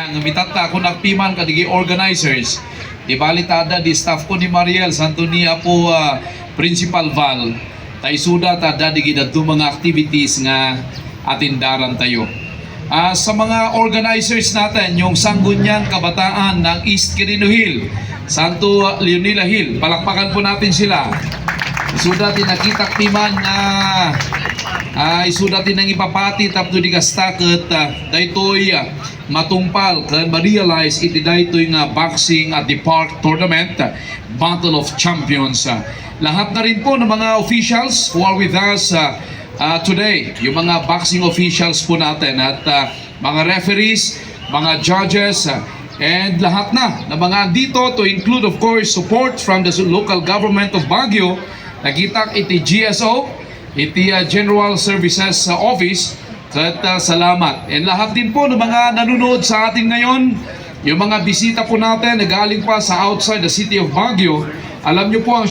Ang mitata kung nagpiman ka digi organizers, di balitada di staff ko ni Mariel Santonia po Principal Val, tay suda tada digi dadto mga activities nga atindaran tayo. Sa mga organizers natin, yung Sangguniang Kabataan ng East Quirino Hill, Santo Leonila Hill, palakpakan po natin sila. Suda din nakita timan na isuda din ang ipapati tapno di kastaket daytoy matumpal kan ma-realize iti daytoy nga boxing at the park tournament Battle of Champions. Lahat na rin po ng mga officials who are with us today, yung mga boxing officials po natin at mga referees, mga judges, and lahat na mga dito, to include of course support from the local government of Baguio. Nakita iti GSO, iti General Services Office, at salamat. And lahat din po ng mga nanonood sa atin ngayon, yung mga bisita po natin na galing pa sa outside the city of Baguio, alam nyo po ang